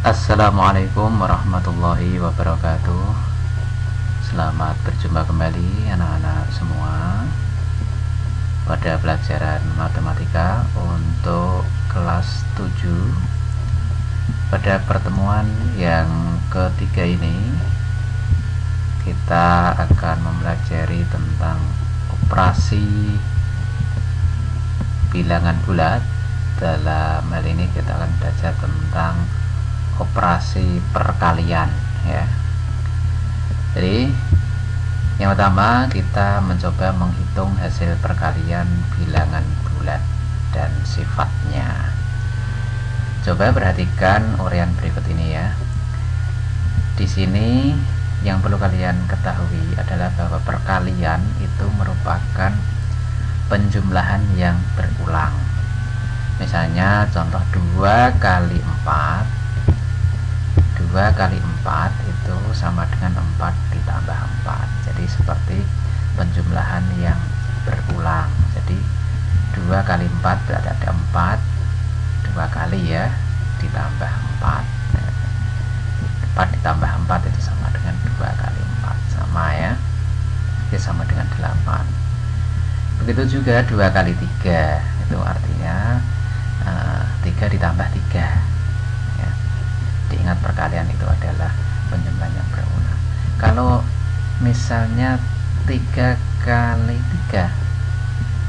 Assalamualaikum warahmatullahi wabarakatuh. Selamat berjumpa kembali anak-anak semua pada pelajaran matematika untuk kelas 7. Pada pertemuan yang ketiga ini kita akan mempelajari tentang operasi bilangan bulat. Dalam hal ini kita akan belajar tentang operasi perkalian ya. Jadi yang pertama kita mencoba menghitung hasil perkalian bilangan bulat dan sifatnya. Coba perhatikan uraian berikut ini ya. Di sini yang perlu kalian ketahui adalah bahwa perkalian itu merupakan penjumlahan yang berulang. Misalnya contoh 2 kali 4 itu sama dengan 4 ditambah 4. Jadi seperti penjumlahan yang berulang. Jadi 2 kali 4 berarti ada 4, 2 kali ya, ditambah 4. 4 ditambah 4 itu sama dengan 2 kali 4, sama ya. Itu sama dengan 8. Begitu juga 2 kali 3 itu artinya 3 ditambah 3 ya. Diingat perkalian itu adalah penjumlahan yang berulang. Kalau misalnya 3 kali 3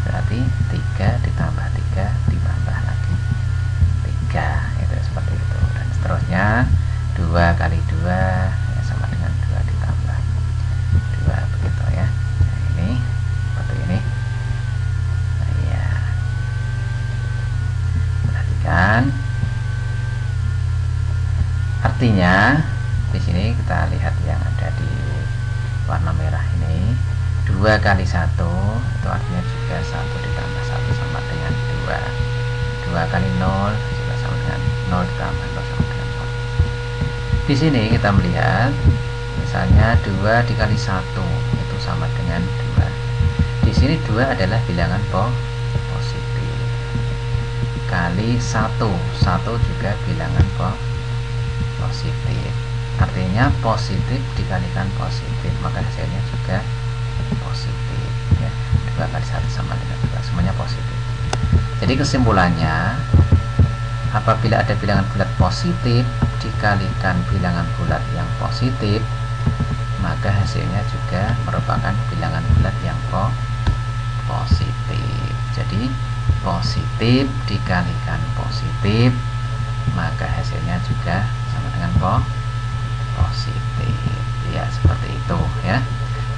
berarti 3 ditambah 3 ditambah lagi 3, itu seperti itu, dan seterusnya. 2 kali 2 ya, sama dengan 2 ditambah 2, begitu ya. Nah, ini seperti ini. Nah, ya. Perhatikan. Artinya di sini kita lihat yang ada di warna merah ini, 2 kali 1 itu artinya juga 1 ditambah 1 sama dengan 2. 2 kali 0 juga sama dengan 0 ditambah 0 sama dengan 1. Di sini kita melihat misalnya 2 dikali 1 itu sama dengan 2. Di sini 2 adalah bilangan positif. Kali 1 juga bilangan positif. Artinya positif dikalikan positif, maka hasilnya juga positif ya. 2 kali 1 sama dengan 2, semuanya positif. Jadi kesimpulannya, apabila ada bilangan bulat positif dikalikan bilangan bulat yang positif, maka hasilnya juga merupakan bilangan bulat yang positif. Jadi positif dikalikan positif, maka hasilnya juga sama dengan positif ya, seperti itu ya.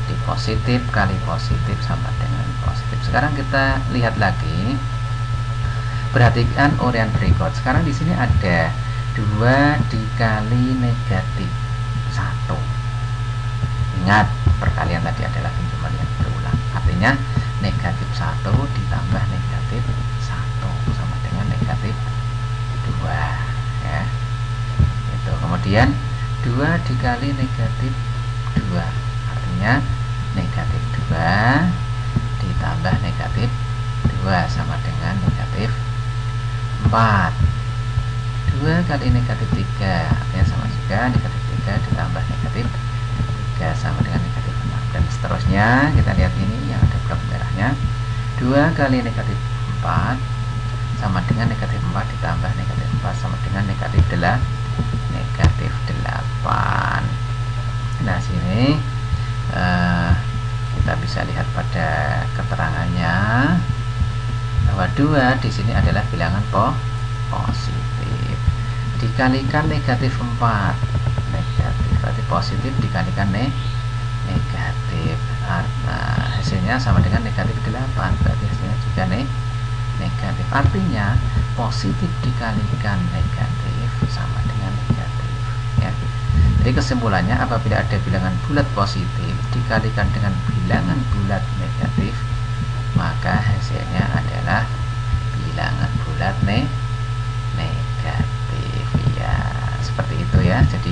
Di positif kali positif sama dengan positif. Sekarang kita lihat lagi, perhatikan uraian berikut. Sekarang di sini ada 2 dikali negatif 1. Ingat, perkalian tadi adalah penjumlahan yang berulang. Artinya negatif 1 ditambah negatif 1 sama dengan negatif 2 ya. Itu. Kemudian 2 dikali negatif 2 artinya negatif 2 ditambah negatif 2 sama dengan negatif 4. 2 kali negatif 3 artinya sama juga negatif 3 ditambah negatif 3 sama dengan negatif 4, dan seterusnya. Kita lihat ini yang ada blok merahnya. 2 kali negatif 4 sama dengan negatif 4 ditambah negatif 4 sama dengan negatif 8. Nah, sini kita bisa lihat pada keterangannya bahwa 2 di sini adalah bilangan positif. Dikalikan negatif 4 negatif, berarti positif dikalikan negatif. Nah, hasilnya sama dengan negatif 8, berarti hasilnya juga negatif. Artinya positif dikalikan negatif sama dengan negatif ya. Jadi kesimpulannya, apabila ada bilangan bulat positif dikalikan dengan bilangan bulat negatif, maka hasilnya adalah bilangan bulat negatif ya, seperti itu ya. Jadi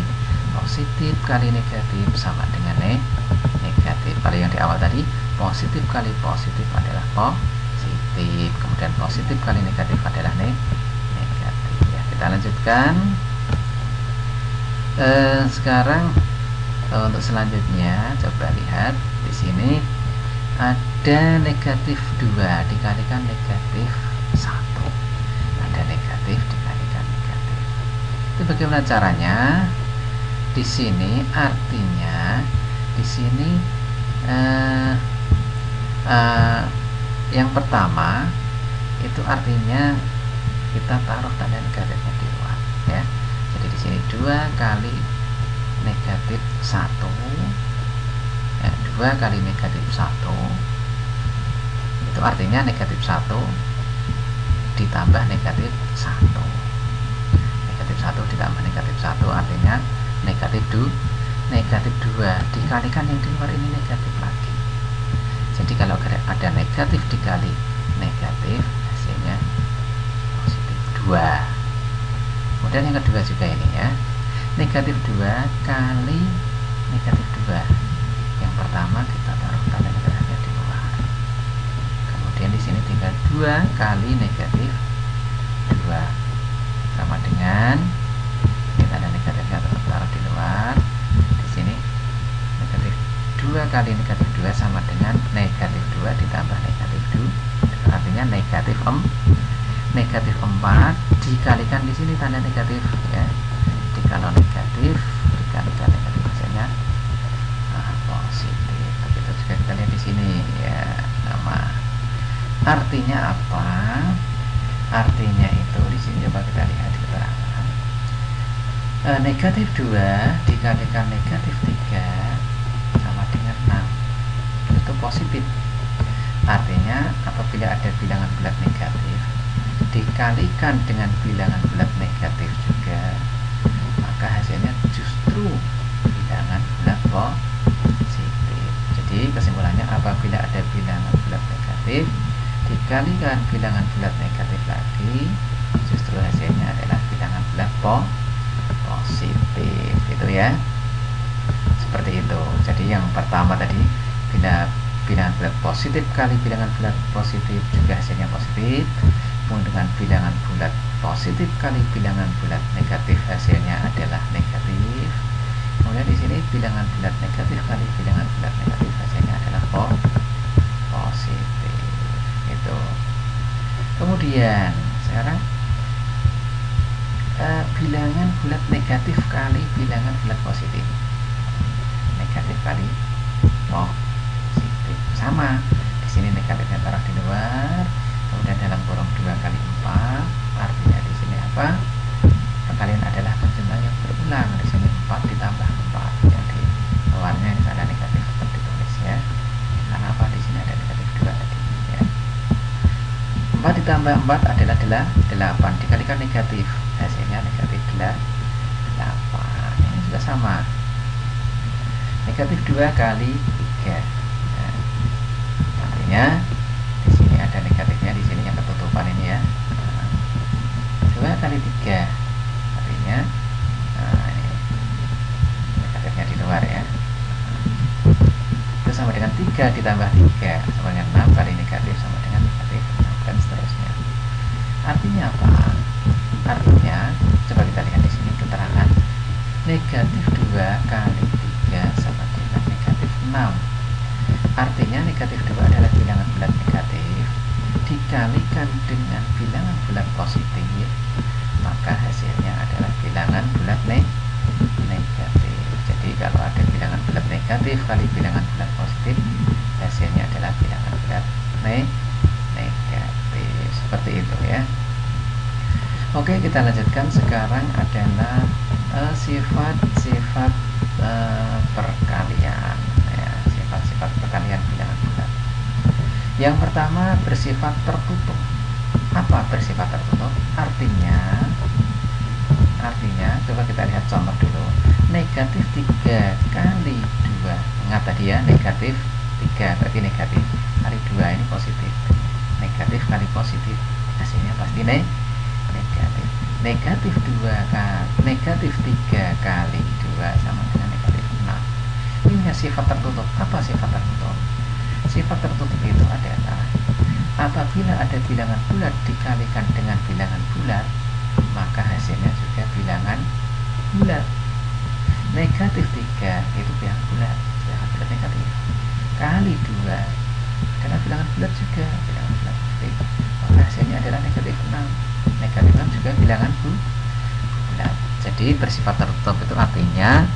positif kali negatif sama dengan negatif. Kalau yang di awal tadi, positif kali positif adalah positif, kemudian positif kali negatif adalah negatif ya. Kita lanjutkan. Sekarang untuk selanjutnya coba lihat di sini ada negatif 2 dikalikan negatif 1. Ada negatif dikalikan negatif. Itu bagaimana caranya? Di sini artinya di sini yang pertama itu artinya kita taruh tanda negatifnya di luar ya. Jadi di sini 2 kali negatif 1 ya, 2 kali negatif 1 itu artinya negatif 1 ditambah negatif 1. Negatif 1 ditambah negatif 1 artinya negatif 2 dikalikan yang di luar ini negatif lagi. Jadi kalau ada negatif dikali negatif hasilnya positif 2. Kemudian yang kedua juga ini ya, negatif 2 kali negatif 2. Yang pertama kita taruh tanda negatifnya di luar. Kemudian di sini tinggal 2 kali negatif 2 sama dengan ini tanda negatifnya tetap taruh di luar. Di sini negatif 2 kali negatif 2 sama dengan negatif 2 ditambah negatif 2 artinya negatif 4 dikalikan di sini tanda negatif ya. Kalau negatif dikalikan negatif hasilnya positif. Begitu juga kita lihat di sini ya, nama. Artinya apa? Artinya itu di sini coba kita lihat di keterangan. Negatif 2 dikalikan negatif 3 sama dengan 6. Itu positif. Artinya apabila ada bilangan bulat negatif dikalikan dengan bilangan bulat negatif juga, maka hasilnya justru bilangan bulat positif. Jadi kesimpulannya apabila ada bilangan bulat negatif dikalikan bilangan bulat negatif lagi, justru hasilnya adalah bilangan bulat positif. Itu ya, seperti itu. Jadi yang pertama tadi, bila bilangan bulat positif kali bilangan bulat positif juga hasilnya positif. Kemudian dengan bilangan bulat positif kali bilangan bulat negatif hasilnya adalah negatif. Kemudian di sini bilangan bulat negatif kali bilangan bulat negatif hasilnya adalah positif. Itu. Kemudian sekarang bilangan bulat negatif kali bilangan bulat positif. Negatif kali positif sama. Di sini negatifnya taruh di luar. Kemudian dalam kurung 2 kali 4 artinya di sini apa? Perkalian adalah penjumlahan yang berulang. Di sini 4 ditambah 4 yang di luarnya ini ada negatif tetap ditulis ya. Karena apa? Di sini ada negatif 2 tadi ya. 4 ditambah 4 adalah 8 dikalikan negatif hasilnya negatif 8. Ini juga sama. Negatif 2 kali 3 ya. Artinya di sini ada negatifnya, di sini yang ketutupan ini ya. 2 kali 3 artinya ini negatifnya di luar ya. Itu sama dengan 3 ditambah 3 sama dengan 6 kali negatif sama dengan negatif 6 dan seterusnya. Artinya apa? Artinya coba kita lihat di sini keterangan negatif 2 kali 3 sama dengan negatif 6. Artinya negatif 2 adalah bilangan bulat negatif dikalikan dengan bilangan bulat positif, maka hasilnya adalah bilangan bulat negatif. Jadi kalau ada bilangan bulat negatif kali bilangan bulat positif, hasilnya adalah bilangan bulat negatif. Seperti itu ya. Oke, kita lanjutkan. Sekarang adalah sifat-sifat perkalian ya, sifat-sifat perkalian bilangan bulat. Yang pertama bersifat tertutup. Apa bersifat tertutup? Artinya coba kita lihat contoh dulu. Negatif 3 kali 2. Ingat tadi ya, negatif 3 berarti negatif kali 2 ini positif. Negatif kali positif hasilnya pasti negatif. Negatif 3 kali 2 sama dengan negatif 6. Ini sifat tertutup. Apa sifat tertutup? Sifat tertutup itu adalah apabila ada bilangan bulat dikalikan dengan bilangan bulat, maka hasilnya juga bilangan bulat. negatif 3 itu bilangan bulat negatif, kali 2 adalah bilangan bulat juga, bilangan bulat positif, maka hasilnya adalah negatif 6. Negatif 6 juga bilangan bulat. Jadi bersifat tertutup itu artinya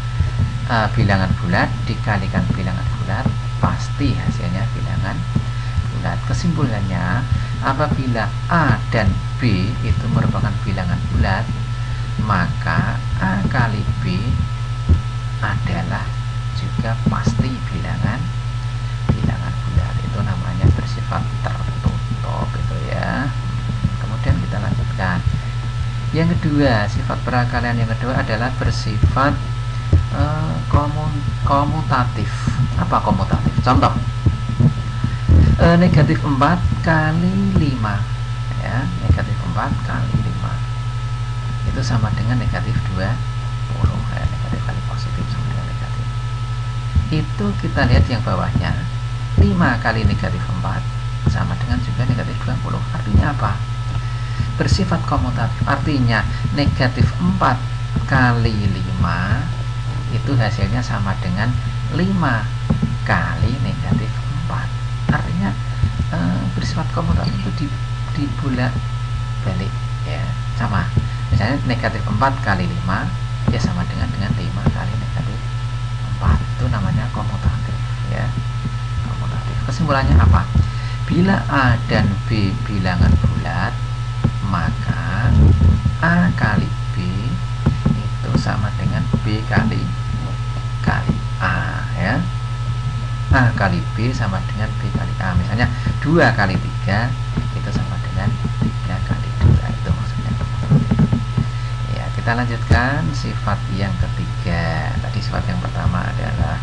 bilangan bulat dikalikan bilangan bulat pasti hasilnya bilangan bulat. Kesimpulannya, apabila A dan B itu merupakan bilangan bulat, maka A kali B adalah juga pasti bilangan bulat. Itu namanya bersifat tertutup itu ya. Kemudian kita lanjutkan. Yang kedua, sifat perakalian yang kedua adalah bersifat komutatif. Apa komutatif? Contoh, negatif 4 kali 5 ya, negatif 4 kali 5 itu sama dengan negatif 20 ya, negatif kali positif sama dengan negatif. Itu kita lihat yang bawahnya, 5 kali negatif 4 sama dengan juga negatif 20. Artinya apa? Bersifat komutatif, artinya negatif 4 kali 5 itu hasilnya sama dengan 5 kali negatif 4. Artinya bersifat komutatif itu dibolak balik ya, sama. Misalnya negatif 4 kali 5 ya sama dengan 5 kali negatif 4. Itu namanya komutatif ya, komutatif. Kesimpulannya apa? Bila A dan B bilangan bulat, maka A kali B itu sama dengan B kali A ya. A kali B sama dengan B kali A. Misalnya 2 kali 3 itu sama dengan 3 kali 2. Itu maksudnya. Ya, kita lanjutkan sifat yang ketiga. Tadi sifat yang pertama adalah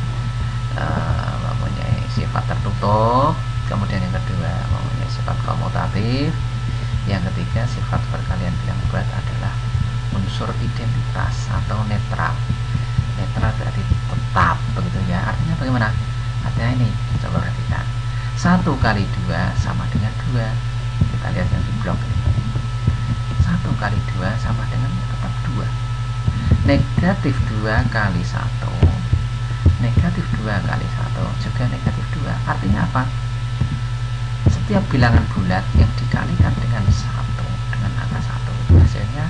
mempunyai sifat tertutup. Kemudian yang kedua mempunyai sifat komutatif. Yang ketiga, sifat perkalian bilangan bulat adalah unsur identitas atau netral. Netral berarti tetap, begitu ya. Artinya bagaimana? Artinya ini, coba perhatikan. 1 kali 2 sama dengan 2. Kita lihat yang di blok ini. 1 kali 2 sama dengan tetap 2. Negatif 2 kali 1. Negatif 2 kali 1 juga negatif 2. Artinya apa? Setiap bilangan bulat yang dikalikan dengan 1, dengan angka 1, itu hasilnya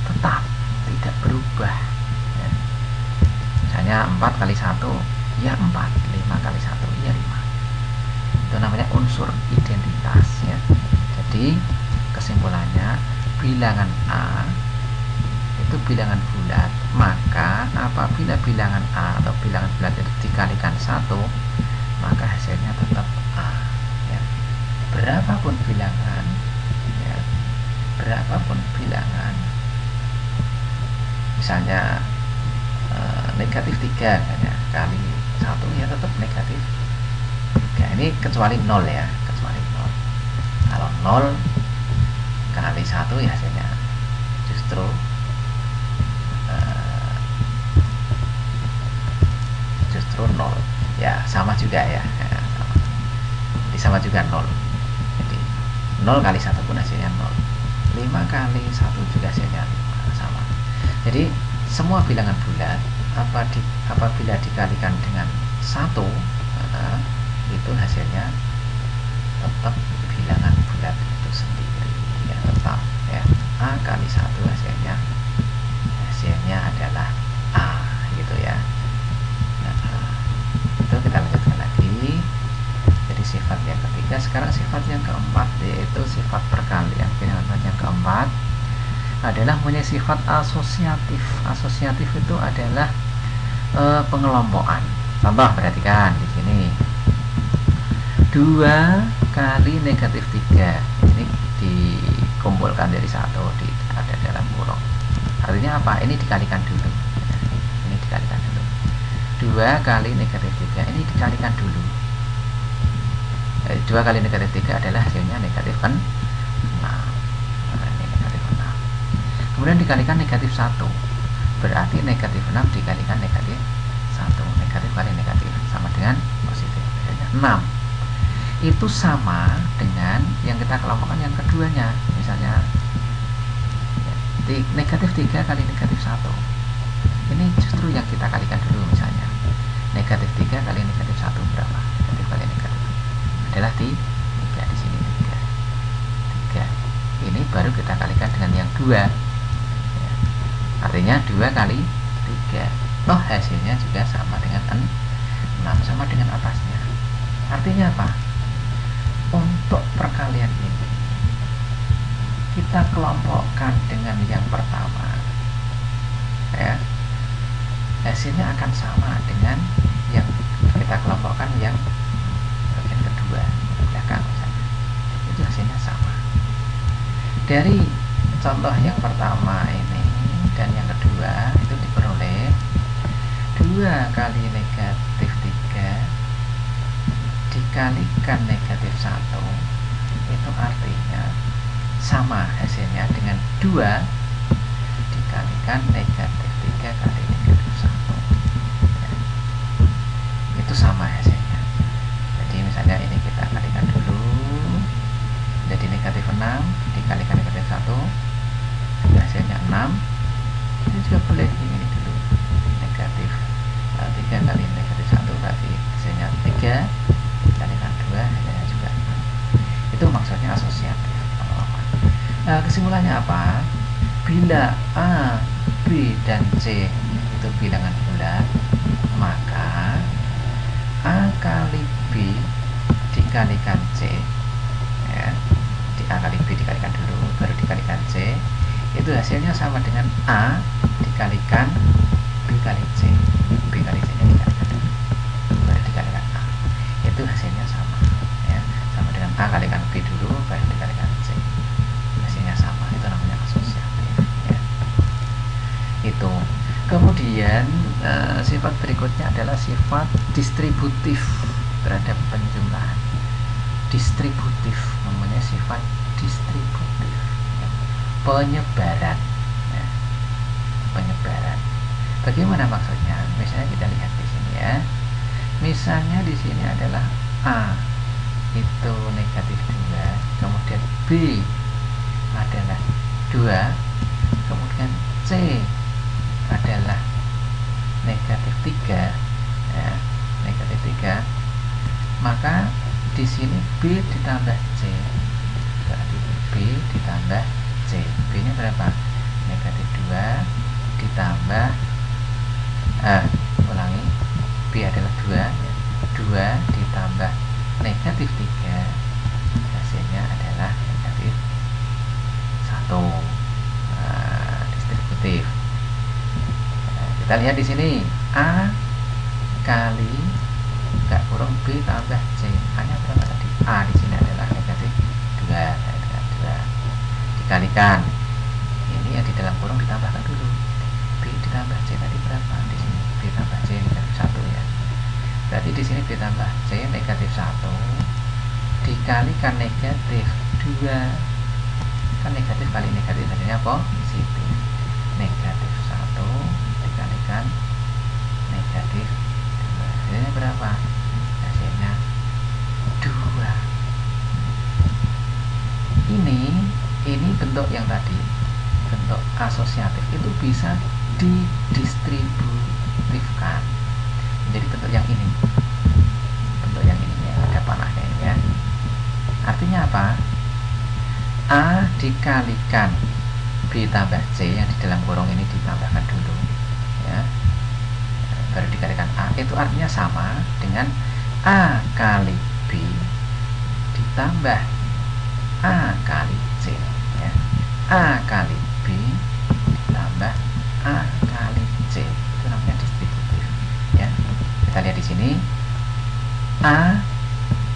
tetap, tidak berubah ya. Misalnya 4 kali 1 ya 4, 5 kali 1 ya 5. Itu namanya unsur identitas ya. Jadi kesimpulannya, bilangan A itu bilangan bulat, maka apabila bilangan A atau bilangan bulat itu dikalikan 1, maka hasilnya tetap A ya. Berapapun bilangan ya, berapapun bilangan, misalnya negatif 3 ya, kali 1 ya tetap negatif 3. Ini kecuali 0 ya, kecuali 0. Kalau 0 kali 1 ya hasilnya justru justru 0 ya, sama juga ya, sama. Jadi sama juga 0. Jadi 0 kali 1 pun hasilnya 0. 5 kali 1 juga hasilnya 5, sama. Jadi semua bilangan bulat apabila dikalikan dengan 1 itu hasilnya tetap bilangan bulat itu sendiri ya, tetap ya. A kali 1 hasilnya adalah A gitu ya. Itu kita lanjutkan lagi. Jadi sifat yang ketiga. Sekarang sifat yang keempat, yaitu sifat perkalian bilangan bulat yang keempat adalah punya sifat asosiatif. Asosiatif itu adalah pengelompokan. Contoh, perhatikan di sini 2 kali negatif 3 ini dikumpulkan dari 1 ada dalam kurung. Artinya apa? Ini dikalikan dulu. Ini dikalikan dulu. 2 kali negatif 3 ini dikalikan dulu. 2 kali negatif 3 adalah hasilnya negatif 6. Ini negatif 6. Kemudian dikalikan negatif 1. Berarti negatif 6 dikalikan negatif 1. Negatif kali negatif sama dengan positif. Hasilnya 6. Itu sama dengan yang kita kelompokkan yang keduanya. Misalnya negatif 3 kali negatif 1 Ini justru yang kita kalikan dulu. Misalnya negatif 3 kali negatif 1 berapa? Negatif kali negatif adalah 3. Di sini 3. Ini baru kita kalikan dengan yang 2 ya. Artinya 2 kali 3. Toh hasilnya juga sama dengan 6, sama dengan atasnya. Artinya apa? Untuk perkalian ini kita kelompokkan dengan yang pertama ya, hasilnya akan sama dengan yang kita kelompokkan yang bagian kedua belakang misalnya. Itu hasilnya sama. Dari contoh yang pertama ini dan yang kedua itu diperoleh 2 kali negatif 3 dikalikan negatif 1, itu artinya sama hasilnya dengan 2 dikalikan negatif 3 kali negatif 1 ya. Itu sama hasilnya. Jadi misalnya ini kita kalikan dulu, jadi negatif 6 dikalikan negatif 1 hasilnya 6. Ini juga boleh ini dulu, negatif 3 kali negatif 1 berarti hasilnya 3 dikalikan 2 hasilnya juga 6. Itu maksudnya asosiatif. Kesimpulannya apa? Bila A, B, dan C itu bilangan bulat, maka A kali B dikalikan C ya, A kali B dikalikan dulu baru dikalikan C, itu hasilnya sama dengan A dikalikan B kali C. B kali C nya dikalikan dulu baru dikalikan A, itu hasilnya sama ya, sama dengan A kalikan B dulu baru dikalikan C, hasilnya sama. Itu namanya asosiatif ya. Itu kemudian sifat berikutnya adalah sifat distributif terhadap penjumlahan. Distributif namanya sifat distributif ya. Penyebaran ya. Penyebaran bagaimana maksudnya? Misalnya kita lihat di sini ya, misalnya di sini adalah A itu negatif 2, kemudian B adalah 2, kemudian C adalah negatif 3 ya, negatif 3, maka di sini B ditambah C berarti B ditambah C. B nya berapa? Negatif 2 ditambah ulangi, B adalah 2 ya. 2 ditambah negatif 3 hasilnya adalah negatif 1. Distributif. Kita lihat di sini A kali enggak kurung B tambah C. A nya berapa tadi? A di sini adalah negatif 2 dikalikan ini yang di dalam kurung ditambahkan dulu, B ditambah C tadi berapa? Di sini B tambah C negatif 1 ya. Berarti di sini B tambah C negatif 1 dikalikan negatif 2, kan negatif kali negatif hasilnya positif. Negatif 1 dikalikan negatif 2 hasilnya berapa? Hasilnya 2. Ini bentuk yang tadi, bentuk asosiatif itu bisa didistributifkan menjadi bentuk yang ini. Bentuk yang ini ya, ada panahnya ini ya. Artinya apa? A dikalikan B tambah C yang di dalam kurung ini ditambahkan dulu ya, baru dikalikan A, itu artinya sama dengan A kali B ditambah A kali C ya. A kali B ditambah A kali C, itu namanya distributif ya. Kita lihat di sini A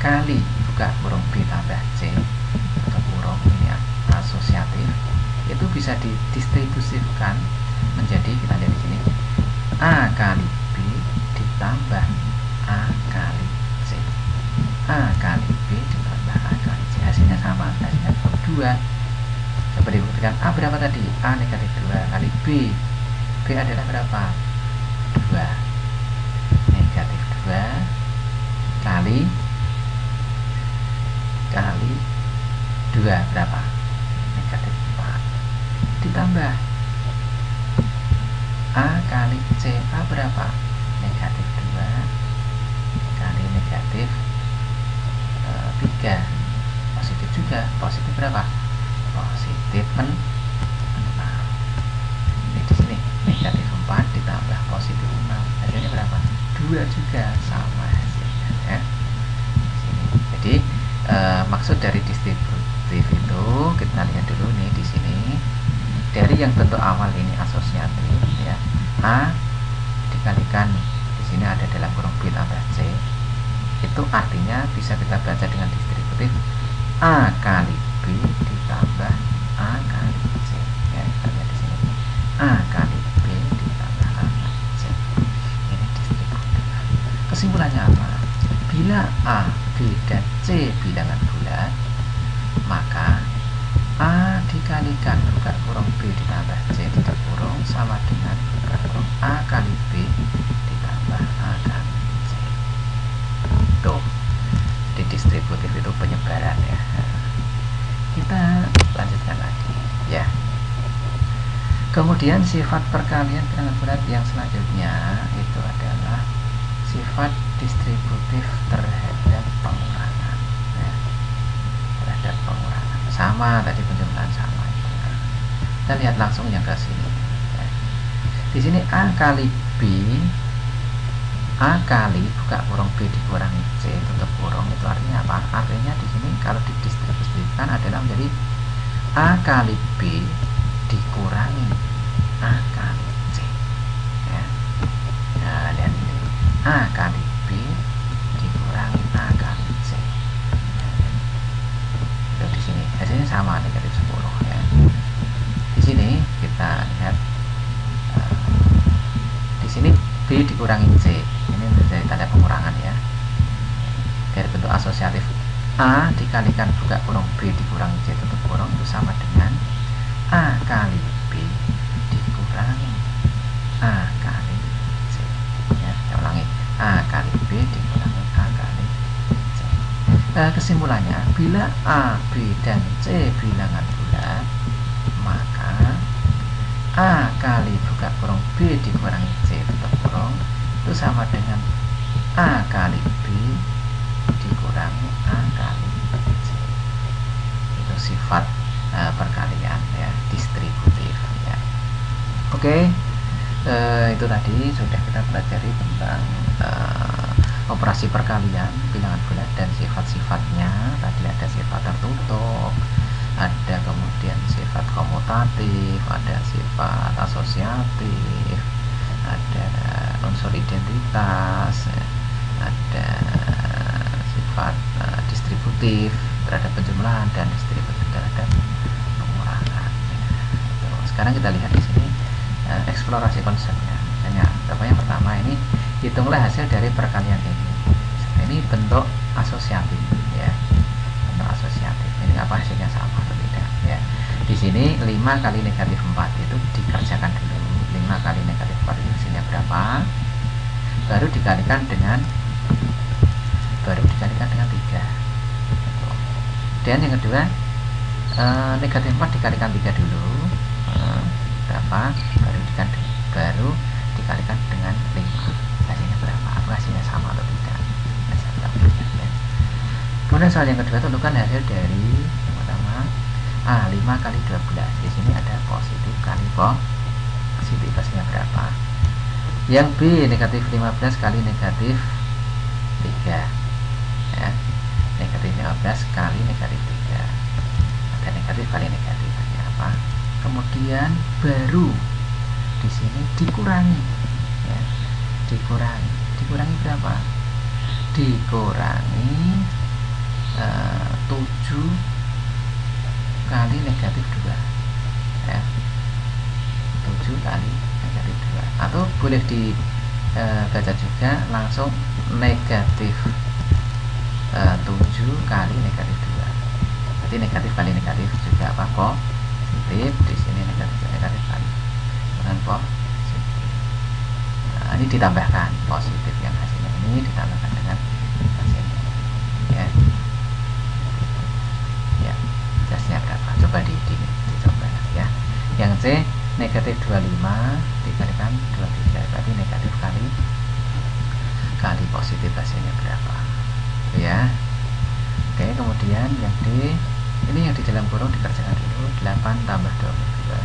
kali buka kurung B tambah C atau kurung ini ya, asosiatif, itu bisa didistribusikan menjadi, kita lihat di sini, A kali B ditambah A kali C. A kali B ditambah A kali C, hasilnya sama, hasilnya 2. Coba dibuktikan, A berapa tadi? A negatif 2 kali B. B adalah berapa? 2. Negatif 2 kali 2 berapa? Negatif 4 ditambah A kali C. A berapa? Negatif 2 kali negatif 3. Positif juga. Positif berapa? Positif 6. Ini di sini negatif 4 ditambah positif 6. Hasilnya berapa? 2 juga, sama hasilnya ya. Di sini. Jadi maksud dari distributif itu kita lihat dulu nih di sini. Dari yang bentuk awal ini asosiatif ya. A dikalikan di sini ada dalam kurung B tambah C. Itu artinya bisa kita baca dengan distributif A kali B ditambah A kali C. Ya, kita lihat di sini. A kali B ditambah A kali C. Ini distributif. Kesimpulannya apa? Bila A, B, dan C bilangan bulat, maka A dikalikan buka kurung B ditambah C tutup kurung sama dengan buka kurung A kali B ditambah A kali C. Tuh, di distributif itu penyebaran ya. Kita lanjutkan lagi ya. Kemudian sifat perkalian bilangan bulat yang selanjutnya itu adalah sifat distributif terhadap pengurangan ya. Terhadap pengurangan sama tadi, penjumlahan sama itu. Kita lihat langsung yang ke sini ya. Di sini A kali B, A kali buka kurung B dikurangi C tutup kurung, itu artinya apa? Artinya di sini kalau didistribusikan adalah menjadi A kali B dikurangi A kali C ya. Nah, lihat ini A kali B dikurangi A kali C. Itu di sini hasilnya sama, negatif 10 ya. Di sini kita lihat di sini B dikurangi C, ini menjadi tanda pengurangan ya. Dari bentuk asosiatif A dikalikan buka kurung B dikurangi C tutup kurung itu sama dengan A kali B dikurangi A kali C ya. Saya ulangi, A kali B dikurangi A kali C. Kesimpulannya, bila A, B, dan C bilangan bulat, maka A kali buka kurung B dikurangi C tutup kurung itu sama dengan A kali B dikurangi A kali C. Itu sifat perkalian ya, distributif ya. Oke, itu tadi sudah kita pelajari tentang operasi perkalian bilangan bulat dan sifat-sifatnya. Tadi ada sifat tertutup, ada kemudian sifat komutatif, ada sifat asosiatif, ada unsur identitas, ada sifat distributif terhadap penjumlahan dan distributif terhadap pengurangan. Sekarang kita lihat di sini eksplorasi konsepnya. Misalnya, yang pertama ini hitunglah hasil dari perkalian ini. Ini bentuk asosiatif ya. Bentuk asosiatif. Ini apa hasilnya sama atau tidak ya. Di sini 5 kali negatif 4 itu dikerjakan dulu. 5 kali negatif 4 itu hasilnya berapa? Baru dikalikan dengan 3. Dan yang kedua negatif 4 dikalikan 3 dulu berapa? Baru dikalikan dengan 5. Hasilnya berapa? Apakah hasilnya sama atau tidak? Ya. Kemudian soal yang kedua, tentukan hasil dari yang pertama A 5 kali 12. Di sini ada positif kali positif, hasilnya berapa? Yang B negatif 15 kali negatif 3 ya. Negatif 15 kali negatif 3. Ada negatif kali negatif, hasilnya apa? Kemudian baru di sini dikurangi ya. Dikurangi berapa? Dikurangi 7 kali negatif 2 ya. 7 kali negatif 2, atau boleh dibaca juga langsung negatif 7 kali negatif 2. Berarti negatif kali negatif juga apa? Positif. Di sini negatif kali dengan positif. Nah, ini ditambahkan positif yang hasilnya ini ditambahkan dengan hasilnya ya. Ya, jasnya berapa? Coba dicoba ya. Yang C negatif 25 dikalikan 23, berarti negatif kali positif hasilnya berapa ya. Oke, kemudian yang D ini yang di dalam kurung dikerjakan dulu. 8 tambah 22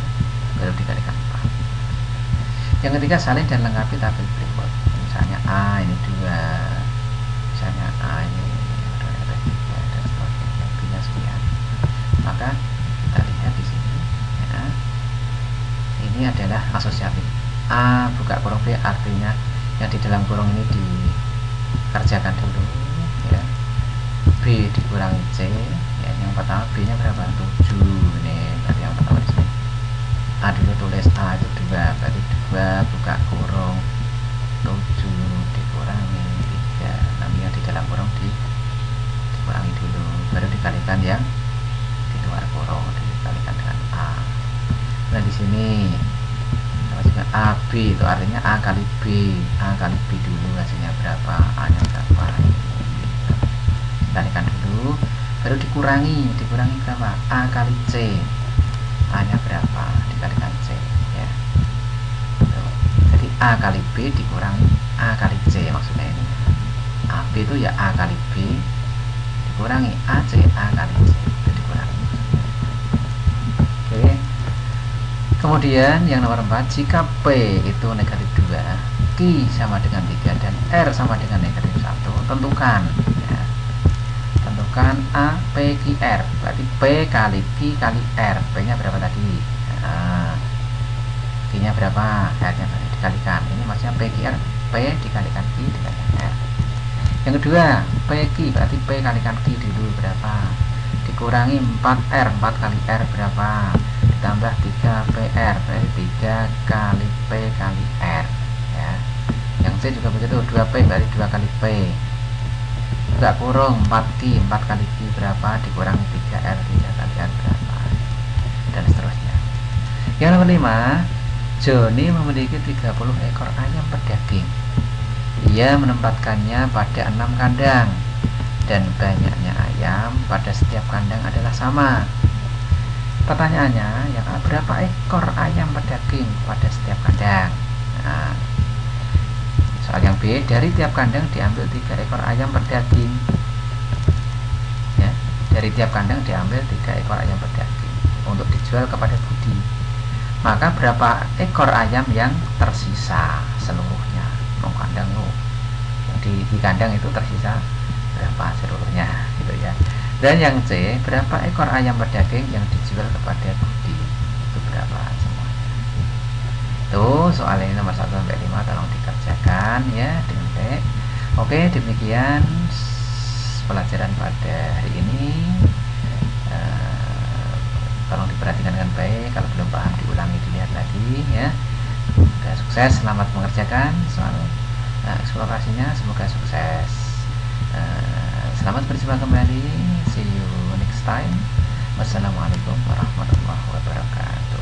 baru dikalikan 4. Yang ketiga, salin dan lengkapi tabel berikut. Misalnya A ini 2, misalnya A ini 3 dan sebagainya, B-nya sekian. Maka kita lihat di sini ya, ini adalah asosiatif. A buka kurung B artinya yang di dalam kurung ini dikerjakan dulu ya. B dikurangi C ya, yang pertama B nya berapa? 7 ini, berarti yang pertama di sini A dulu, tulis A itu 2, berarti 2 buka kurung 7 dikurangi 3, nanti yang di dalam kurung dikurangi dulu, baru dikalikan yang di luar kurung, dikalikan dengan A. Nah di sini AB itu artinya A kali B, A kali B dulu hasilnya berapa, A nya berapa, dikalikan dulu, baru dikurangi berapa, A kali C, A nya berapa, dikalikan C ya. Jadi A kali B dikurangi A kali C, maksudnya ini AB itu ya A kali B dikurangi AC, A kali C itu dikurangi. Oke. Kemudian yang nomor 4, jika P itu negatif 2, Q sama dengan 3 dan R sama dengan negatif 1, tentukan ya. Tentukan A, P, Q, R, berarti P kali Q kali R. P nya berapa tadi? Nah, Q nya berapa? R nya dikalikan, ini maksudnya P, Q, R, P dikalikan Q dikalikan R. Yang kedua, P, Q, berarti P kalikan Q dulu berapa, dikurangi 4R, 4 kali R berapa, ditambah 3 PR, berarti 3 kali P kali R ya. Yang C juga begitu, 2P berarti 2 kali P, buka kurung 4Q, 4 kali Q berapa, dikurangi 3R, 3 kali R berapa, dan seterusnya. Yang nomor 5, Joni memiliki 30 ekor ayam pedaging. Ia menempatkannya pada 6 kandang dan banyaknya ayam pada setiap kandang adalah sama. Pertanyaannya, yang A, berapa ekor ayam pedaging pada setiap kandang? Nah, soal yang B, dari tiap kandang diambil 3 ekor ayam pedaging ya, dari tiap kandang diambil 3 ekor ayam pedaging untuk dijual kepada Budi. Maka berapa ekor ayam yang tersisa seluruhnya? Kandang yang di kandang itu tersisa berapa seluruhnya gitu ya. Dan yang C, berapa ekor ayam pedaging yang dijual kepada Budi, itu berapa semuanya. Tuh soal ini nomor 1 sampai 5 tolong dikerjakan ya dengan baik. Oke, demikian pelajaran pada hari ini. Tolong diperhatikan dengan baik, kalau belum paham diulangi, dilihat lagi ya. Semoga sukses, selamat mengerjakan soal eksplorasinya, semoga sukses. Selamat berjumpa kembali, see you next time. Wassalamualaikum warahmatullahi wabarakatuh.